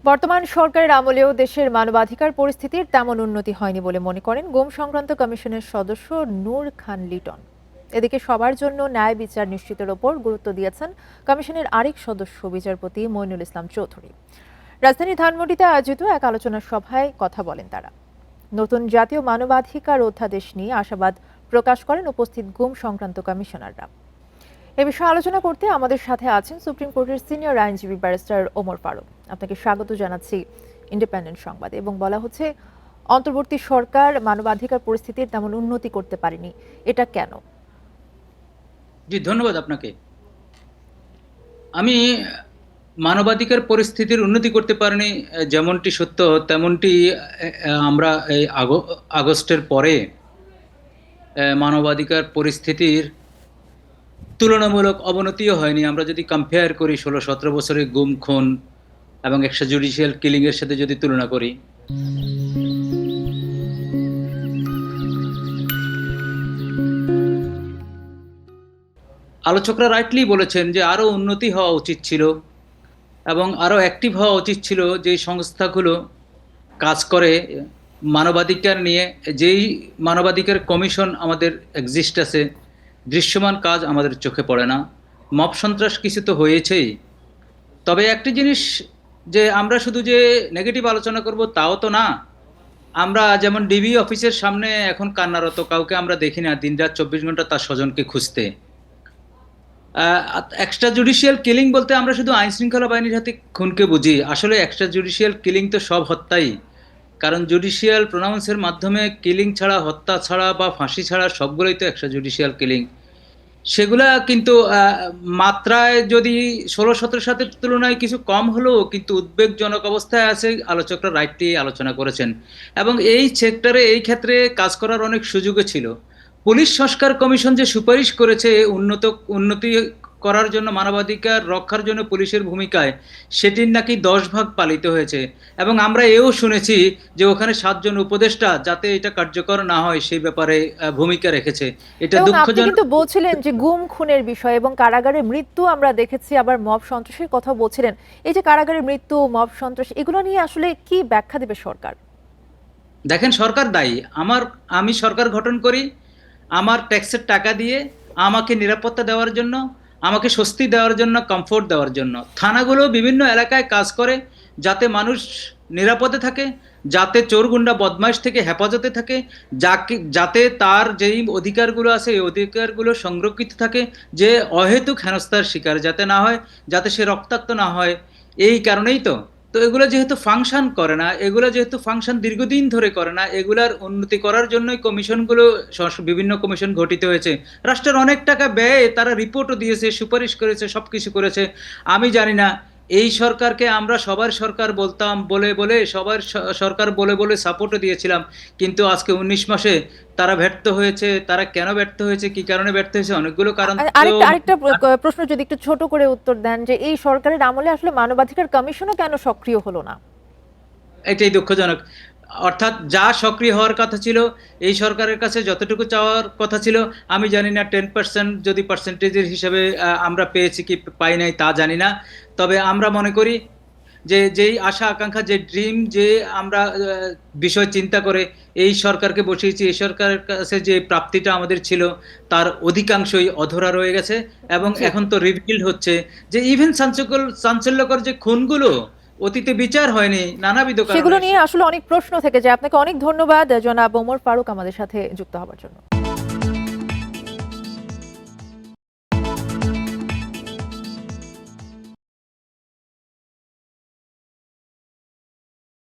বর্তমান সরকারের আমলেও দেশের মানবাধিকার পরিস্থিতির তেমন উন্নতি হয়নি বলে মনে করেন গুম সংক্রান্ত কমিশনের সদস্য নূর খান লিটন। এদিকে সবার জন্য ন্যায় বিচার নিশ্চিতের ওপর গুরুত্ব দিয়েছেন কমিশনের আরেক সদস্য বিচারপতি মইনুল ইসলাম চৌধুরী। রাজধানী ধানমন্ডিতে আয়োজিত এক আলোচনা সভায় কথা বলেন তারা। নতুন জাতীয় মানবাধিকার অধ্যাদেশ নিয়ে আশাবাদ প্রকাশ করেন উপস্থিত গুম সংক্রান্ত কমিশনাররা। এ বিষয়ে আলোচনা করতে আমাদের সাথে আছেন সুপ্রিম কোর্টের সিনিয়র আইনজীবী ব্যারিস্টার ওমর ফারুক। আপনাকে স্বাগত জানাচ্ছি ইন্ডিপেন্ডেন্ট সংবাদে। এবং বলা হচ্ছে অন্তর্বর্তী সরকার মানবাধিকার পরিস্থিতির তেমন উন্নতি করতে পারেনি, এটা কেন? জি, ধন্যবাদ আপনাকে। আমি মানবাধিকার পরিস্থিতির উন্নতি করতে পারিনি যেমনটি সত্য, তেমনটি আমরা এই আগস্টের পরে মানবাধিকার পরিস্থিতির তুলনামূলক অবনতিও হয়নি। আমরা যদি কম্পেয়ার করি 16-17 বছরের গুম খুন এবং এক্সট্রা জুডিশিয়াল কিলিং এর সাথে যদি তুলনা করি, আলোচকরা রাইটলি বলেছেন যে আরো উন্নতি হওয়া উচিত ছিল এবং আরো অ্যাক্টিভ হওয়া উচিত ছিল। যে সংস্থাগুলো কাজ করে মানবাধিকার নিয়ে, যেই মানবাধিকার কমিশন আমাদের এক্সিস্ট আছে, দৃশ্যমান কাজ আমাদের চোখে পড়ে না। মব সন্ত্রাস কিছু তো হয়েছেই, তবে একটি জিনিস, যে আমরা শুধু যে নেগেটিভ আলোচনা করব তাও তো না। আমরা যেমন ডিবি অফিসের সামনে এখন কান্নারত কাউকে আমরা দেখি না দিনরাত 24 ঘন্টা তার স্বজনকে খুঁজতে। এক্সট্রা জুডিশিয়াল কিলিং বলতে আমরা শুধু আইন শৃঙ্খলা বাহিনীর হাতে খুনকে বুঝি। আসলে এক্সট্রা জুডিশিয়াল কিলিং তো সব হত্যাই, কারণ জুডিশিয়াল প্রোনাউন্সের মাধ্যমে কিলিং ছাড়া, হত্যা ছাড়া বা ফাঁসি ছাড়া সবগুলোই তো এক্সট্রা জুডিশিয়াল কিলিং। সেগুলা কিন্তু মাত্রায় যদি 16-17 সাথে তুলনায় কিছু কম হলেও কিন্তু উদ্বেগজনক অবস্থায় আছে, আলোচকরা রাইটলি আলোচনা করেছেন। এবং এই সেক্টরে, এই ক্ষেত্রে কাজ করার অনেক সুযোগও ছিল। পুলিশ সংস্কার কমিশন যে সুপারিশ করেছে উন্নতি করার জন্য, মানবাধিকার রক্ষার জন্য পুলিশের ভূমিকায়, সেটির নাকি 10 ভাগ পালিত হয়েছে। এবং আমরা এও শুনেছি যে ওখানে 7 জন উপদেষ্টা যাতে এটা কার্যকর না হয় সেই ব্যাপারে ভূমিকা রেখেছে। এটা এবং আপনি দুঃখজনক। কিন্তু বলছিলেন যে গুম খুনের বিষয় এবং কারাগারের মৃত্যু আমরা দেখেছি, আবার মব সন্ত্রাসের কথা বলছিলেন। এই যে কারাগারের মৃত্যু, মব সন্ত্রাস, এগুলো নিয়ে আসলে কি ব্যাখ্যা দেবে সরকার? দেখেন, সরকার দায়ী। আমি সরকার গঠন করি আমার ট্যাক্সের টাকা দিয়ে, আমাকে নিরাপত্তা দেওয়ার জন্য, আমাকে স্বস্তি দেওয়ার জন্য, কমফোর্ট দেওয়ার জন্য। থানাগুলো বিভিন্ন এলাকায় কাজ করে যাতে মানুষ নিরাপদে থাকে, যাতে চোরগুন্ডা বদমাইশ থেকে হেফাজতে থাকে, যাতে তার যেই অধিকারগুলো আছে এই অধিকারগুলো সংরক্ষিত থাকে, যে অহেতুক হেনস্থার শিকার যাতে না হয়, যাতে সে রক্তাক্ত না হয়। এই কারণেই তো তো এগুলো যেহেতু ফাংশন করে না, এগুলো যেহেতু ফাংশন দীর্ঘদিন ধরে করে না, এগুলার উন্নতি করার জন্যই কমিশনগুলো, বিভিন্ন কমিশন গঠিত হয়েছে। রাষ্ট্রের অনেক টাকা ব্যয়ে তারা রিপোর্টও দিয়েছে, সুপারিশ করেছে, সবকিছু করেছে। আমি জানি না এই সরকারকে আমরা সবার সরকার বলতাম, বলে বলে সবার সরকার বলে বলে সাপোর্টও দিয়েছিলাম, কিন্তু আজকে 19 মাসে তারা ব্যর্থ হয়েছে। তারা কেন ব্যর্থ হয়েছে, কি কারণে ব্যর্থ হয়েছে, অনেকগুলো কারণ তো। আরেকটা প্রশ্ন যদি একটু ছোট করে উত্তর দেন, যে এই সরকারের আমলে আসলে মানবাধিকার কমিশনও কেন সক্রিয় হলো না? এটাই দুঃখজনক। অর্থাৎ যা সক্রিয় হওয়ার কথা ছিল, এই সরকারের কাছে যতটুকু চাওয়ার কথা ছিল, আমি জানি না 10% যদি পার্সেন্টেজের হিসাবে আমরা পেয়েছি কি পাই নাই তা জানি না। তবে আমরা মনে করি যে যেই আশা আকাঙ্ক্ষা, যে ড্রিম, যে আমরা বিষয় চিন্তা করে এই সরকারকে বসিয়েছি, এই সরকারের কাছে যে প্রাপ্তিটা আমাদের ছিল তার অধিকাংশই অধরা রয়ে গেছে। এবং এখন তো রিভিলড হচ্ছে যে ইভেন চাঞ্চল্যকর যে খুনগুলো অতীতে বিচার হয়নি নানাবিধ সেগুলো কারণে। নিয়ে আসলে অনেক প্রশ্ন থেকে যায়। আপনাকে অনেক ধন্যবাদ জনাব ওমর ফারুক আমাদের সাথে যুক্ত হওয়ার জন্য।